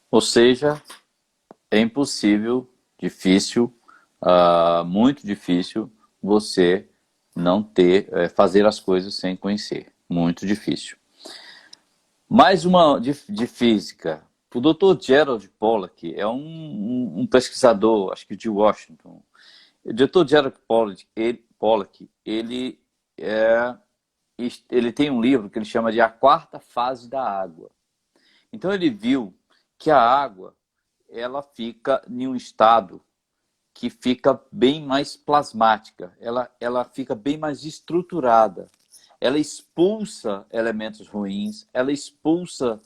Ou seja, é impossível, difícil, muito difícil você não fazer as coisas sem conhecer. Muito difícil. Mais uma de física. O Dr. Gerald Pollack é um pesquisador, acho que de Washington. O Dr. Gerald Pollack, ele tem um livro que ele chama de A Quarta Fase da Água. Então ele viu que a água ela fica em um estado que fica bem mais plasmática, ela fica bem mais estruturada. Ela expulsa elementos ruins, ela expulsa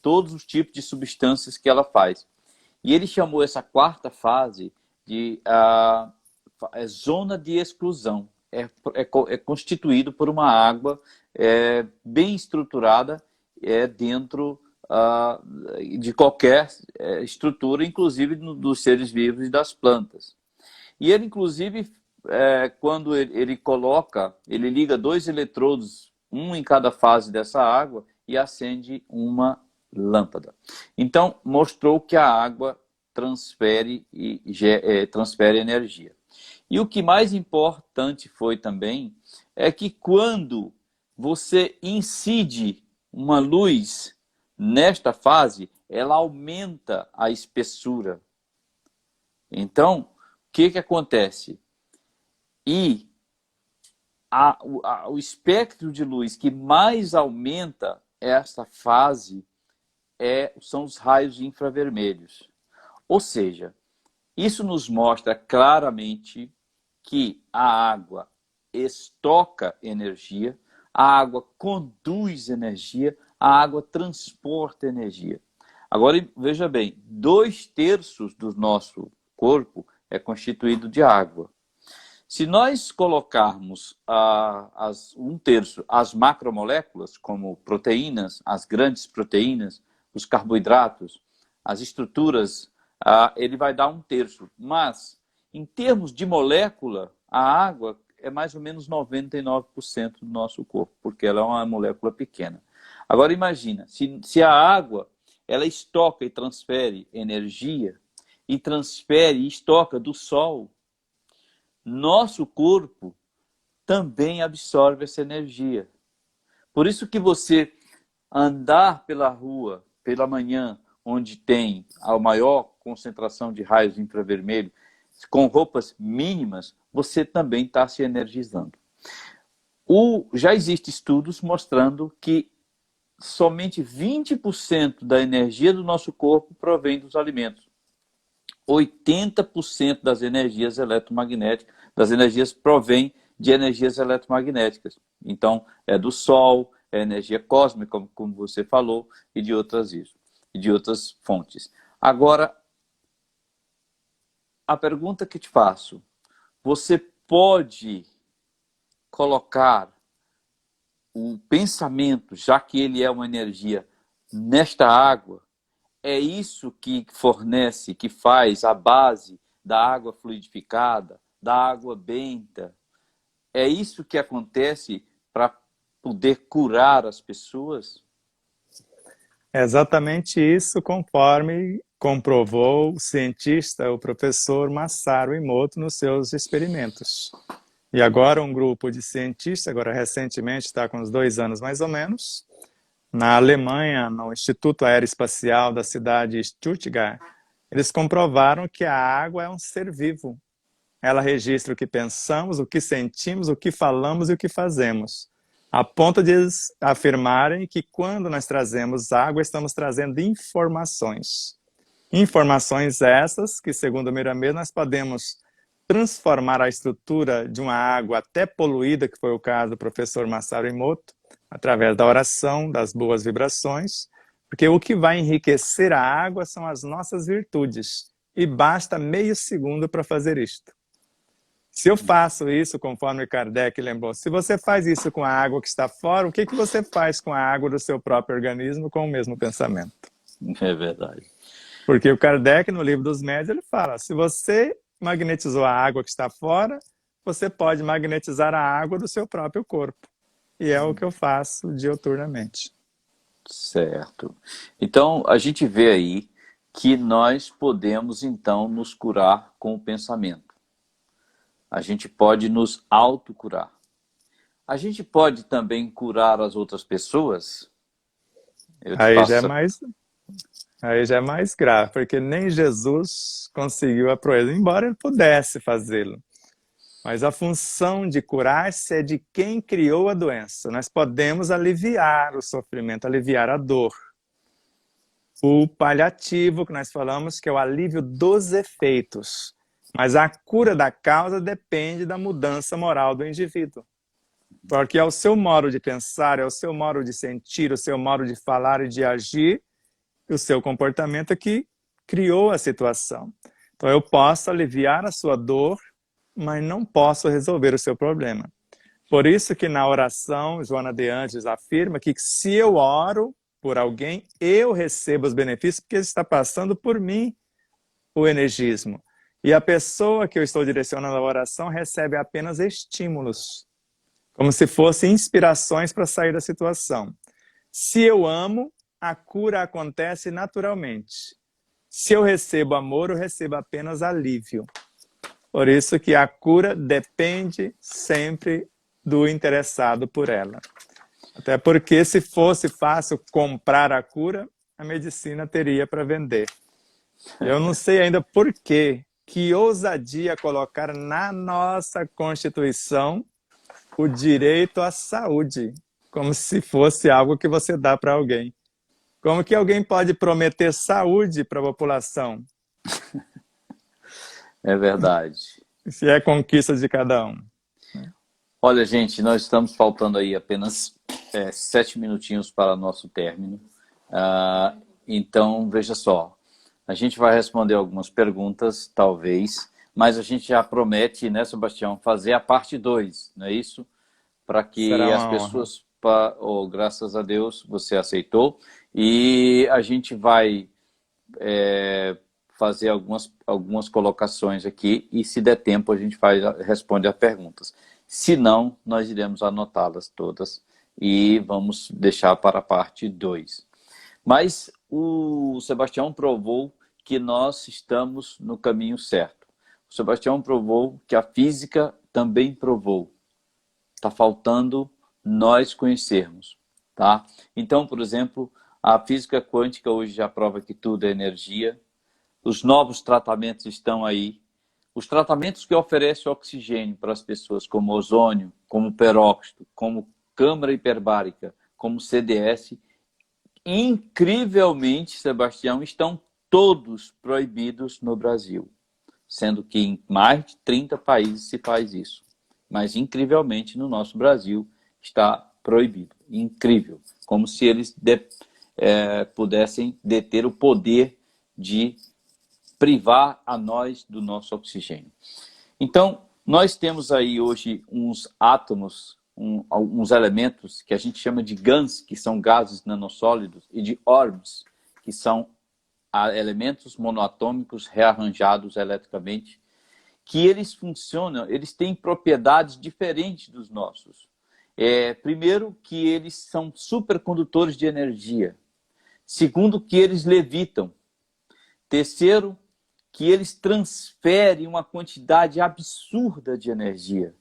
todos os tipos de substâncias que ela faz. E ele chamou essa quarta fase de zona de exclusão. É constituído por uma água bem estruturada dentro de qualquer estrutura, inclusive dos seres vivos e das plantas. E ele, inclusive, quando ele liga 2 eletrodos, um em cada fase dessa água, e acende uma lâmpada. Então, mostrou que a água transfere energia. E o que mais importante foi também, é que quando você incide uma luz nesta fase, ela aumenta a espessura. Então, o que acontece? E o espectro de luz que mais aumenta essa fase são os raios infravermelhos. Ou seja, isso nos mostra claramente que a água estoca energia, a água conduz energia, a água transporta energia. Agora, veja bem, 2/3 do nosso corpo é constituído de água. Se nós colocarmos 1/3 as macromoléculas, como proteínas, as grandes proteínas, os carboidratos, as estruturas, ele vai dar 1/3. Mas, em termos de molécula, a água é mais ou menos 99% do nosso corpo, porque ela é uma molécula pequena. Agora imagina, se a água ela estoca e transfere energia, e transfere e estoca do sol, nosso corpo também absorve essa energia. Por isso que você andar pela rua, pela manhã, onde tem a maior concentração de raios infravermelhos, com roupas mínimas, você também está se energizando. Já existem estudos mostrando que somente 20% da energia do nosso corpo provém dos alimentos. 80% das energias eletromagnéticas, provém de energias eletromagnéticas. Então, é do Sol, é energia cósmica, como você falou, e de outras fontes. Agora, a pergunta que te faço, você pode colocar o pensamento, já que ele é uma energia, nesta água? É isso que fornece, que faz a base da água fluidificada, da água benta. É isso que acontece para poder curar as pessoas? É exatamente isso, conforme comprovou o cientista, o professor Masaru Emoto, nos seus experimentos. E agora um grupo de cientistas, agora recentemente, está com uns 2 anos mais ou menos, na Alemanha, no Instituto Aeroespacial da cidade de Stuttgart, eles comprovaram que a água é um ser vivo. Ela registra o que pensamos, o que sentimos, o que falamos e o que fazemos. A ponto de eles afirmarem que quando nós trazemos água, estamos trazendo informações. Informações essas que, segundo o Miramês, nós podemos transformar a estrutura de uma água até poluída, que foi o caso do professor Masaru Emoto, através da oração, das boas vibrações, porque o que vai enriquecer a água são as nossas virtudes, e basta meio segundo para fazer isto. Se eu faço isso, conforme Kardec lembrou, se você faz isso com a água que está fora, o que você faz com a água do seu próprio organismo com o mesmo pensamento? É verdade. Porque o Kardec, no Livro dos Médiuns, ele fala, se você magnetizou a água que está fora, você pode magnetizar a água do seu próprio corpo. E é o que eu faço diuturnamente. Certo. Então, a gente vê aí que nós podemos, então, nos curar com o pensamento. A gente pode nos autocurar. A gente pode também curar as outras pessoas? Aí já é mais grave, porque nem Jesus conseguiu a proeza, embora ele pudesse fazê-lo. Mas a função de curar-se é de quem criou a doença. Nós podemos aliviar o sofrimento, aliviar a dor. O paliativo, que nós falamos, que é o alívio dos efeitos. Mas a cura da causa depende da mudança moral do indivíduo. Porque é o seu modo de pensar, é o seu modo de sentir, o seu modo de falar e de agir, e o seu comportamento que criou a situação. Então eu posso aliviar a sua dor, mas não posso resolver o seu problema. Por isso que na oração, Joana de Ângeles afirma que se eu oro por alguém, eu recebo os benefícios, porque está passando por mim o energismo. E a pessoa que eu estou direcionando a oração recebe apenas estímulos, como se fossem inspirações para sair da situação. Se eu amo, a cura acontece naturalmente. Se eu recebo amor, eu recebo apenas alívio. Por isso que a cura depende sempre do interessado por ela. Até porque se fosse fácil comprar a cura, a medicina teria para vender. Eu não sei ainda por quê, que ousadia colocar na nossa Constituição o direito à saúde, como se fosse algo que você dá para alguém. Como que alguém pode prometer saúde para a população? É verdade. Se é conquista de cada um. Olha, gente, nós estamos faltando aí apenas 7 minutinhos para nosso término. Então, veja só. A gente vai responder algumas perguntas, talvez, mas a gente já promete, né, Sebastião, fazer a parte 2, não é isso? Para que as pessoas, graças a Deus, você aceitou, e a gente vai fazer algumas colocações aqui, e se der tempo a gente responde as perguntas. Se não, nós iremos anotá-las todas e vamos deixar para a parte 2. Mas o Sebastião provou que nós estamos no caminho certo. O Sebastião provou que a física também provou. Está faltando nós conhecermos, tá? Então, por exemplo, a física quântica hoje já prova que tudo é energia. Os novos tratamentos estão aí. Os tratamentos que oferecem oxigênio para as pessoas, como ozônio, como peróxido, como câmara hiperbárica, como CDS, incrivelmente, Sebastião, estão todos proibidos no Brasil, sendo que em mais de 30 países se faz isso. Mas, incrivelmente, no nosso Brasil está proibido. Incrível. Como se eles pudessem deter o poder de privar a nós do nosso oxigênio. Então, nós temos aí hoje uns átomos, uns elementos que a gente chama de GANs, que são gases nanossólidos, e de orbs, que são elementos monoatômicos rearranjados eletricamente, que eles funcionam, eles têm propriedades diferentes dos nossos. Primeiro, que eles são supercondutores de energia. Segundo, que eles levitam. Terceiro, que eles transferem uma quantidade absurda de energia.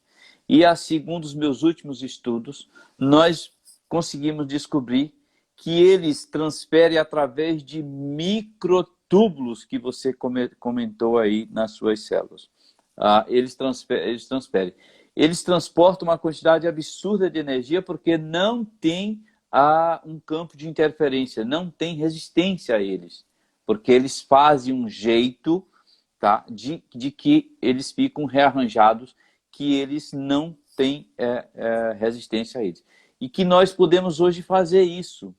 E, segundo os meus últimos estudos, nós conseguimos descobrir que eles transferem através de microtúbulos que você comentou aí nas suas células. Eles transferem. Eles transportam uma quantidade absurda de energia porque não tem um campo de interferência, não tem resistência a eles. Porque eles fazem um jeito, tá, de que eles ficam rearranjados, que eles não têm resistência a eles. E que nós podemos hoje fazer isso.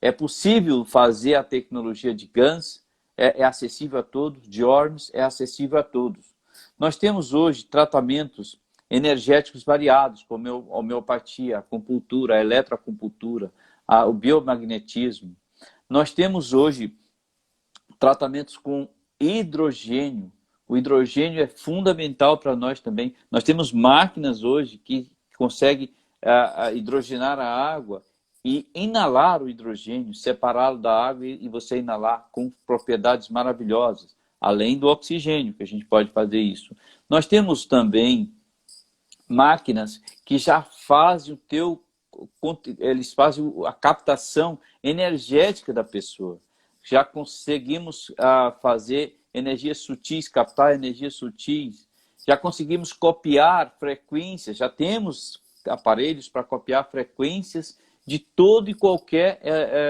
É possível fazer a tecnologia de GANs, é acessível a todos, de ORMS é acessível a todos. Nós temos hoje tratamentos energéticos variados, como a homeopatia, a acupuntura, a eletroacupuntura, o biomagnetismo. Nós temos hoje tratamentos com hidrogênio. O hidrogênio é fundamental para nós também. Nós temos máquinas hoje que conseguem hidrogenar a água e inalar o hidrogênio, separá-lo da água e você inalar com propriedades maravilhosas, além do oxigênio, que a gente pode fazer isso. Nós temos também máquinas que já fazem eles fazem a captação energética da pessoa. Já conseguimos fazer energias sutis, captar energias sutis. Já conseguimos copiar frequências, já temos aparelhos para copiar frequências de toda e qualquer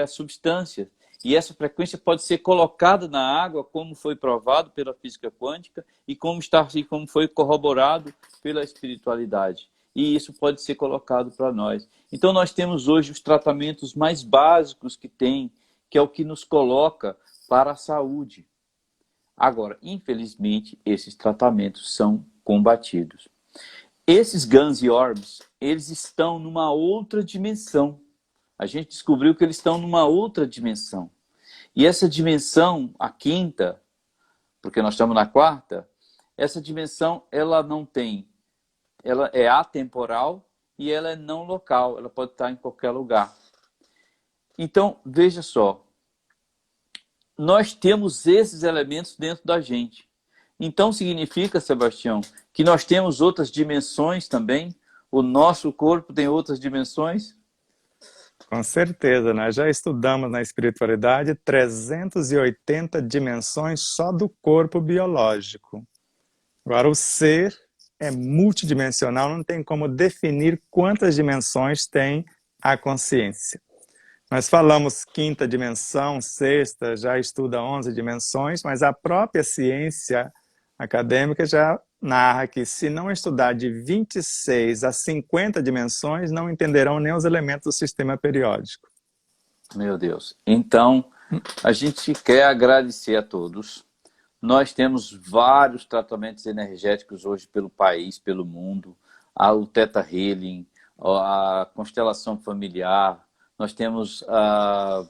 substância. E essa frequência pode ser colocada na água, como foi provado pela física quântica e como foi corroborado pela espiritualidade. E isso pode ser colocado para nós. Então nós temos hoje os tratamentos mais básicos que tem, que é o que nos coloca para a saúde. Agora, infelizmente, esses tratamentos são combatidos. Esses GANs e ORBs, eles estão numa outra dimensão. A gente descobriu que eles estão numa outra dimensão. E essa dimensão, a quinta, porque nós estamos na quarta, essa dimensão, ela não tem, ela é atemporal e ela é não local, ela pode estar em qualquer lugar. Então, veja só, nós temos esses elementos dentro da gente. Então significa, Sebastião, que nós temos outras dimensões também? O nosso corpo tem outras dimensões? Com certeza, nós já estudamos na espiritualidade 380 dimensões só do corpo biológico. Agora, o ser é multidimensional, não tem como definir quantas dimensões tem a consciência. Nós falamos quinta dimensão, sexta, já estuda 11 dimensões, mas a própria ciência acadêmica já narra que se não estudar de 26 a 50 dimensões, não entenderão nem os elementos do sistema periódico. Meu Deus. Então, a gente quer agradecer a todos. Nós temos vários tratamentos energéticos hoje pelo país, pelo mundo. O Theta Healing, a constelação familiar, nós temos a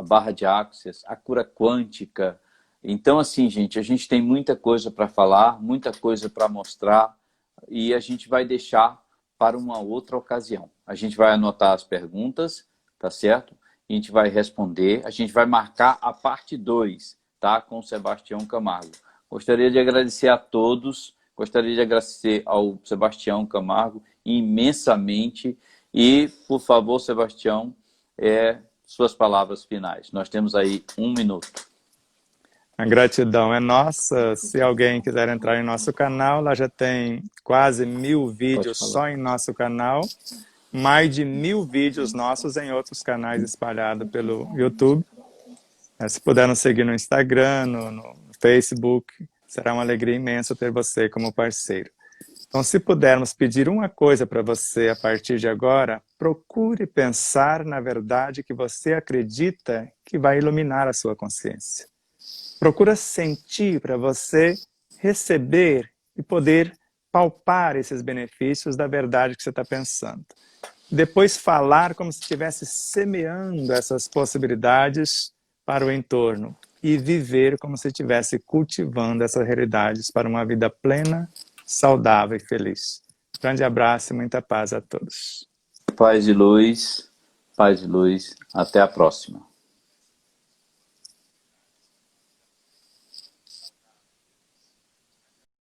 barra de Access, a cura quântica. Então, assim, gente, a gente tem muita coisa para falar, muita coisa para mostrar e a gente vai deixar para uma outra ocasião. A gente vai anotar as perguntas, tá certo? A gente vai responder, a gente vai marcar a parte 2, tá? Com o Sebastião Camargo. Gostaria de agradecer a todos, gostaria de agradecer ao Sebastião Camargo imensamente e, por favor, Sebastião, suas palavras finais. Nós temos aí 1 minuto. A gratidão é nossa. Se alguém quiser entrar em nosso canal, lá já tem quase 1000 vídeos só em nosso canal, mais de 1000 vídeos nossos em outros canais espalhados pelo YouTube. Se puder nos seguir no Instagram, no Facebook, será uma alegria imensa ter você como parceiro. Então, se pudermos pedir uma coisa para você a partir de agora, procure pensar na verdade que você acredita que vai iluminar a sua consciência. Procura sentir para você receber e poder palpar esses benefícios da verdade que você está pensando. Depois falar como se estivesse semeando essas possibilidades para o entorno e viver como se estivesse cultivando essas realidades para uma vida plena, saudável e feliz. Grande abraço e muita paz a todos. Paz e luz, até a próxima.